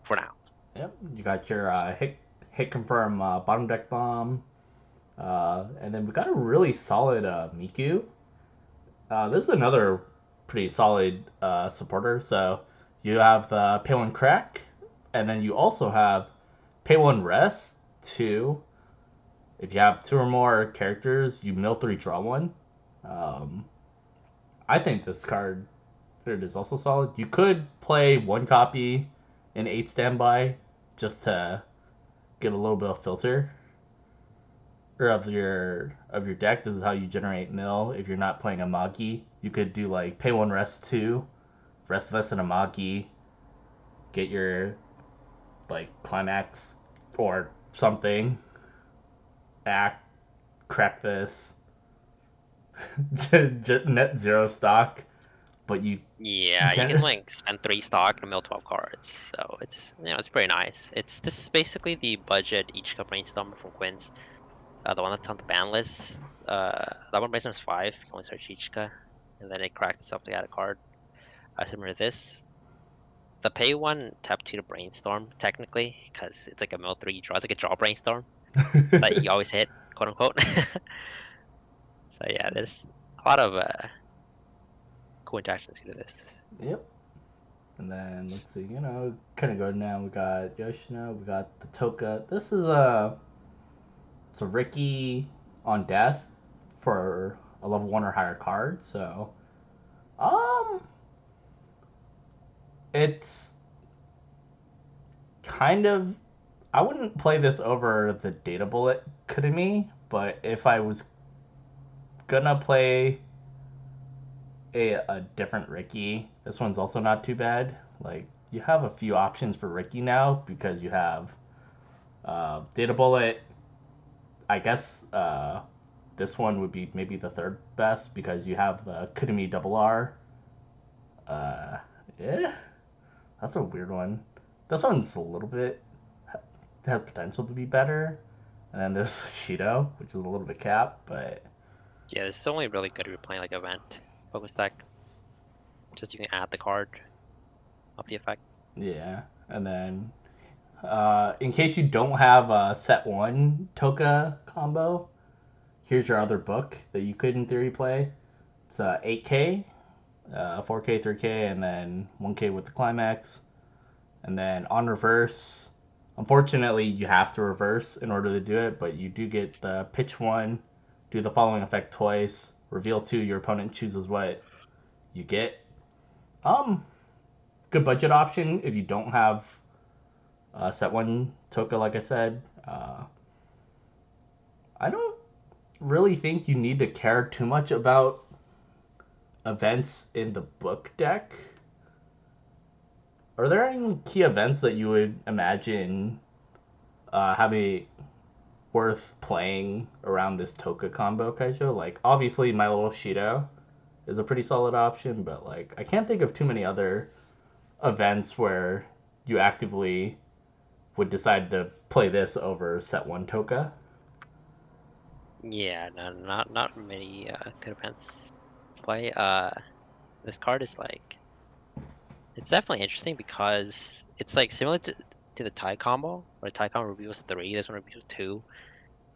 for now. Yep. You got your hit confirm bottom deck bomb, and then we got a really solid Miku. This is another pretty solid supporter. So you have the Pay One Crack, and then you also have Pay One Rest 2. If you have 2 or more characters, you mill 3, draw 1. Um, I think this card it is also solid. You could play 1 copy in 8 standby just to get a little bit of filter or of your deck. This is how you generate mill. If you're not playing a Magi, you could do like pay 1 rest 2, rest of us in a Magi, get your like climax or something, act, crack this, net 0 stock, but you Yeah, you can gen- like spend 3 stock and mill 12 cards, so it's it's pretty nice. This is basically the budget each cup brainstorm from Quinn's. The one that's on the ban list. That one brainstorm is 5. You can only search Ichika, and then it cracks itself to add a card. Similar to this. The pay one tap 2 to brainstorm technically, because it's like a mill 3 draw. It's like a draw brainstorm that you always hit, quote unquote. So yeah, there's a lot of cool interactions to this. Yep. And then let's see, kind of good now. We got Yoshino, we got the Toka. This is it's a Ricky on death for a level 1 or higher card. So, um, it's kind of I wouldn't play this over the Data Bullet Kudami, but if I was gonna play a different Ricky, this one's also not too bad. Like you have a few options for Ricky now because you have Data Bullet. I guess this one would be maybe the third best because you have the Kudami double R. Uh, yeah, that's a weird one. This one's a little bit has potential to be better. And then there's Shido, which is a little bit capped, but Yeah, this is only really good if you're playing like event focus deck. Just you can add the card of the effect. yeah. And then in case you don't have a set one Toka combo, here's your other book that you could in theory play. It's 8K, 4K, 3K, and then 1K with the climax. And then on reverse, unfortunately, you have to reverse in order to do it, but you do get the pitch 1, do the following effect twice, reveal 2, your opponent chooses what you get. Um, Good budget option if you don't have set 1 Toka, like I said. I don't really think you need to care too much about events in the book deck. Are there any key events that you would imagine having worth playing around this Toka combo, Kaichou? Like, obviously, My Little Shido is a pretty solid option, but like, I can't think of too many other events where you actively would decide to play this over set 1 Toka. Yeah, no, not many good events to play. This card is like it's definitely interesting because it's like similar to the tie combo, where the tie combo reveals 3, this one reveals 2.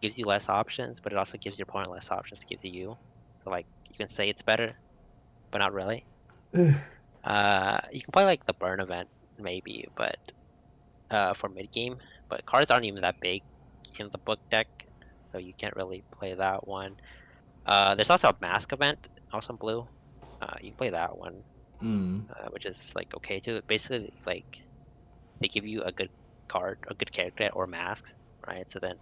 Gives you less options, but it also gives your opponent less options to give to you. So like you can say it's better, but not really. You can play like the burn event maybe, but for mid game, but cards aren't even that big in the book deck, so you can't really play that one. There's also a mask event, also in blue. You can play that one. which is like okay too. Basically, like they give you a good card, a good character, or masks, right? So then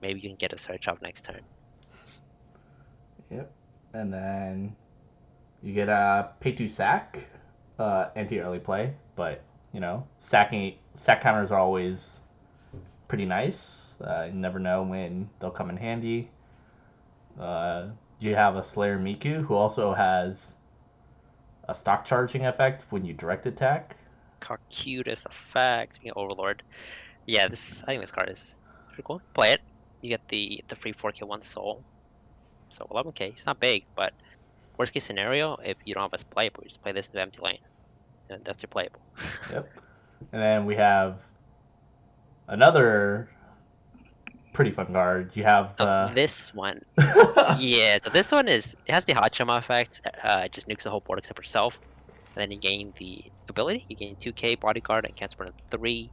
maybe you can get a search off next turn. Yep. And then you get a pay to sack, anti early play, but you know, sack counters are always pretty nice. You never know when they'll come in handy. You have a Slayer Miku who also has a stock charging effect when you direct attack. Cocutus effect, being Overlord. Yeah, I think this card is pretty cool. Play it. You get the free 4K one soul. So 11K. It's not big, but worst case scenario, if you don't have a playable, you just play this into empty lane, and that's your playable. Yep. And then we have another pretty fun card. You have the This one, yeah. So this one it has the Hachama effect. It just nukes the whole board except for itself. And then you gain the ability. You gain 2K bodyguard and can't burn 3,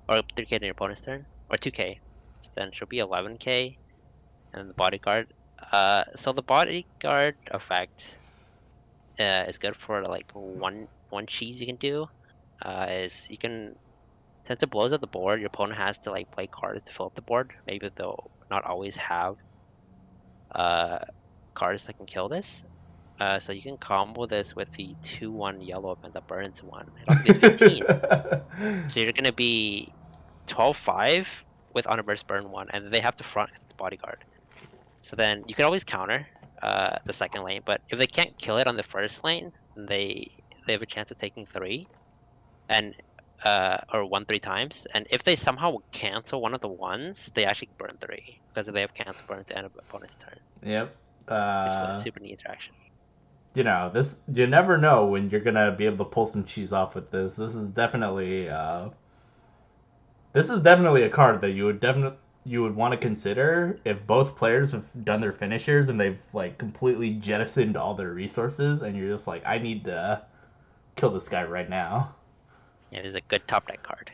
or 3K in your opponent's turn, or 2K. So then it should be 11K, and the bodyguard. So the bodyguard effect is good for like one cheese you can do. Is you can since it blows up the board, your opponent has to like play cards to fill up the board. Maybe they'll not always have uh cards that can kill this. So you can combo this with the 2/1 yellow event that burns one. It also gets 15. So you're gonna be 12/5 with Honor Burst burn one, and they have to front because it's bodyguard. So then you can always counter the second lane, but if they can't kill it on the first lane, they have a chance of taking 3 and or 1 3 times. And if they somehow cancel one of the ones, they actually burn 3 because they have cancel burn to end of opponent's turn, Yep. which is a super neat interaction. You know, this you never know when you're gonna be able to pull some cheese off with this. This is definitely a card that you would want to consider if both players have done their finishers and they've like completely jettisoned all their resources and you're just like, I need to kill this guy right now. Yeah, it is a good top deck card.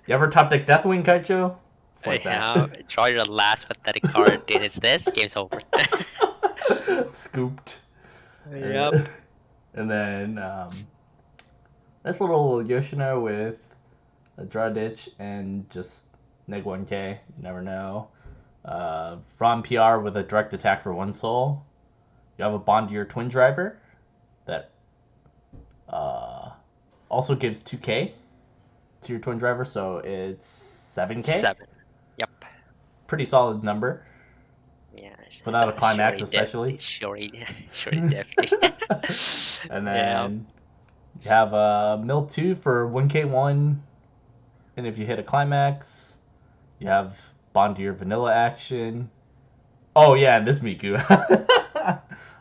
You ever top deck Deathwing, Kaichou? It's like that. Draw your last pathetic card, dude. It's this. Game's over. Scooped. Yep. And then this little Yoshino with a draw ditch and just neg 1k. You never know. Ron PR with a direct attack for 1 soul. You have a Bondier Twin Driver that also gives 2k to your Twin Driver, so it's 7k. 7. Yep. Pretty solid number. Yeah. Without a climax, especially. Shorty deputy. And then you have a Mill 2 for 1k1. And if you hit a climax, you have Bondier Vanilla action. Oh, yeah, and this Miku.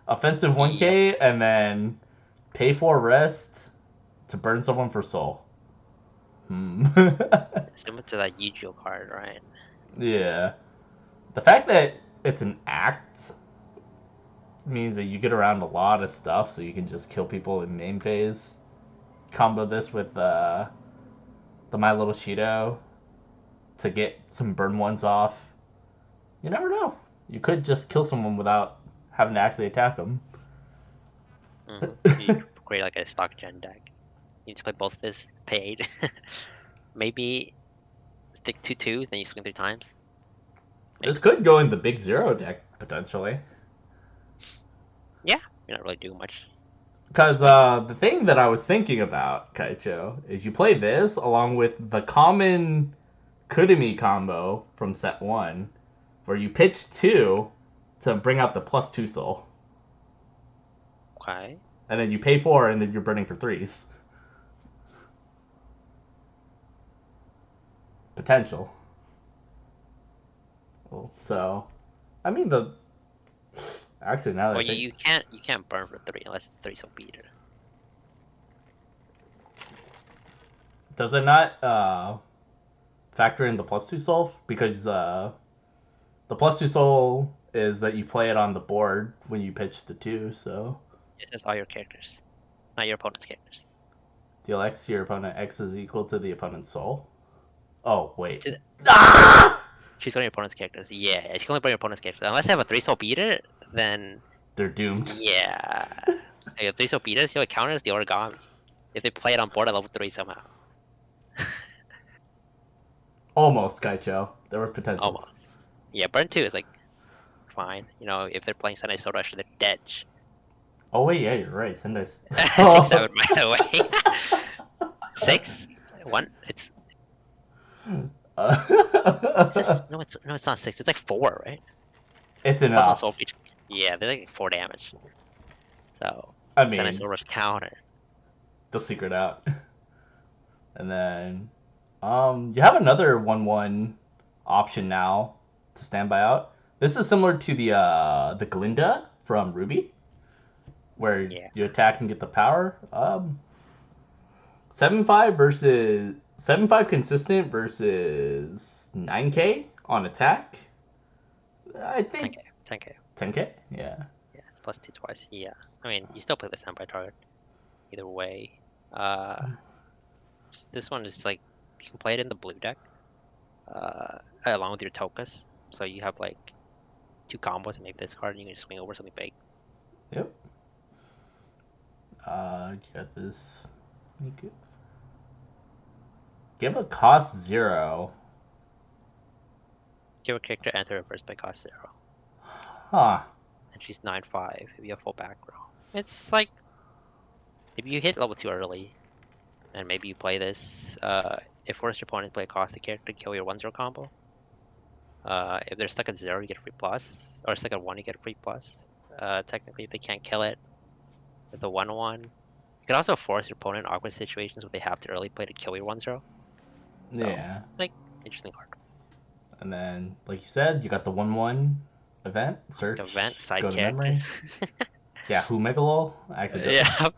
Offensive 1k, yep. And then pay 4 rest to burn someone for soul. Similar to that Yu-Gi-Oh card, right? Yeah. The fact that it's an act means that you get around a lot of stuff, so you can just kill people in main phase. Combo this with the My Little Shido to get some burn ones off. You never know. You could just kill someone without having to actually attack them. You create like a stock gen deck. You just play both this, pay 8. Maybe stick 2 2s, then you swing 3 times. Maybe. This could go in the big 0 deck, potentially. Yeah, you're not really doing much. Because the thing that I was thinking about, Kaichou, is you play this along with the common Kudami combo from set 1, where you pitch 2 to bring out the +2 soul. Okay. And then you pay 4, and then you're burning for 3s. Potential. Well, so, I mean actually now that you can't burn for 3 unless it's 3 soul beater. Does it not factor in the +2 soul? Because the +2 soul is that you play it on the board when you pitch the 2, so... It says all your characters, not your opponent's characters. Deal X to your opponent. X is equal to the opponent's soul? Oh, wait. Choose one of your opponent's characters. Yeah, you can only play your opponent's characters. Unless they have a 3 soul beater, then... They're doomed. Yeah. Like, if 3 beat us, you'll counter as the origami. If they play it on board at level 3 somehow. Almost Kaichou. There was potential. Almost. Yeah, burn 2 is like fine. You know, if they're playing Sunday Soul Rush, they're dead. Oh wait, yeah, you're right. Sendai's. Take 7 by the way. 6? 1? It's just no, it's not 6. It's like 4, right? It's It's plus 1 soul enough. for each. Yeah, they're like 4 damage. So I Sunday mean, Soul Rush counter. they'll secret out. And then, you have another 1/1 option now to stand by out. This is similar to the Glinda from Ruby, where Yeah. you attack and get the power. 7-5 versus 7-5 consistent versus 9K on attack. I think 10k. 10k. 10K. Yeah. Yeah, it's plus 2 twice. Yeah. I mean, you still play the standby target. Either way. This one is like, you can play it in the blue deck. Along with your Tokas. So you have like 2 combos and maybe this card and you can swing over something big. Yep. You got this. Miku. Give a cost 0. Give a character enter reverse by cost 0. Huh. And she's 9/5 if you have full back row. It's like, if you hit level 2 early, and maybe you play this, if force your opponent to play a costed character, kill your 1/0 combo. If they're stuck at 0, you get a free plus, or stuck at 1, you get a free plus. Technically, if they can't kill it with the 1/1, you can also force your opponent in awkward situations where they have to early play to kill your 1/0. So, Yeah. like, interesting card. And then, like you said, you got the 1/1 event. Search. Event, side go to character. memory. Yeah, who Megalol? Actually, Yeah.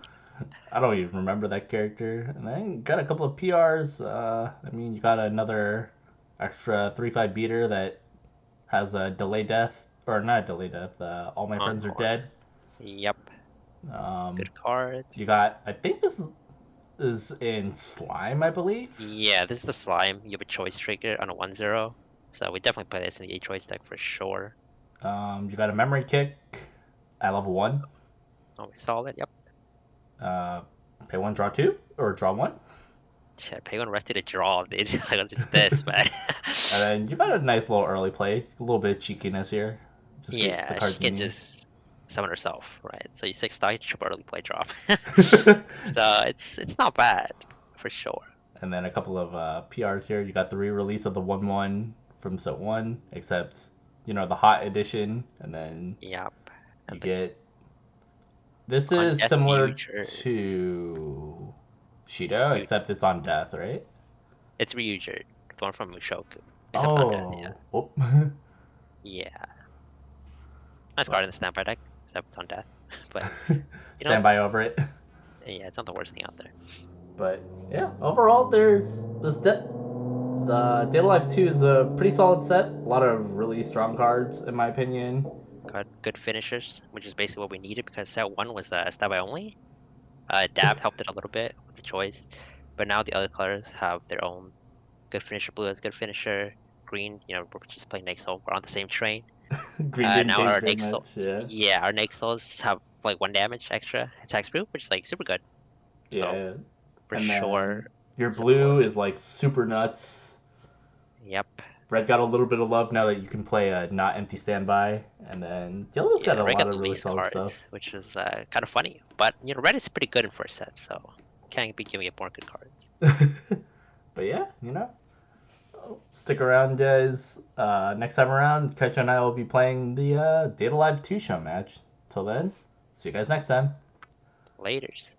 I don't even remember that character. And then got a couple of PRs. I mean, you got another extra 3/5 beater that has a delay death, or not delay death. All my friends are Encore. dead. Yep. Good cards. You got, I think this is in Slime, I believe. Yeah, this is the slime. You have a choice trigger on a 1/0. So we definitely play this in the 8 choice deck for sure. You got a memory kick at level 1. Always solid. Yep. Pay 1, draw 2, or draw 1. Yeah, pay 1 rested to draw, dude. Like, just this, man. And then you got a nice little early play. A little bit of cheekiness here. Just get the Yeah, cards she can you need. just summon herself, right? So you 6 die, triple early play drop. So it's not bad for sure. And then a couple of PRs here. You got the re-release of the 1/1 from Set 1, except, the hot edition. And then Yep. you And get... This on is Death similar Future, to Shido, except it's on death, right? it's Ryuger, the one from Mushoku. Except it's on death, yeah. Oh. Yeah. Nice card in the standby deck, except it's on death. But Stand by over it. yeah, it's not the worst thing out there. But yeah, overall, the Data Life 2 is a pretty solid set. A lot of really strong cards, in my opinion. Got good finishers, which is basically what we needed because set 1 was standby only. Dab helped it a little bit with the choice, but now the other colors have their own good finisher. Blue has good finisher. Green, we're just playing Nexo. We're on the same train. Green didn't Now change our very much, Nexos, yeah. our Nexos have like 1 damage extra attack sprue, which is like super good. So Yeah. for And sure. then your blue is like super nuts. Yep. Red got a little bit of love now that you can play a not empty standby. And then yellow's got a Red lot got of the really least solid cards, stuff. which is kind of funny. But red is pretty good in first set, so can't be giving it more good cards. But yeah, stick around, guys. Next time around, Kaichou and I will be playing the Data Live 2 show match. Till then, see you guys next time. Laters.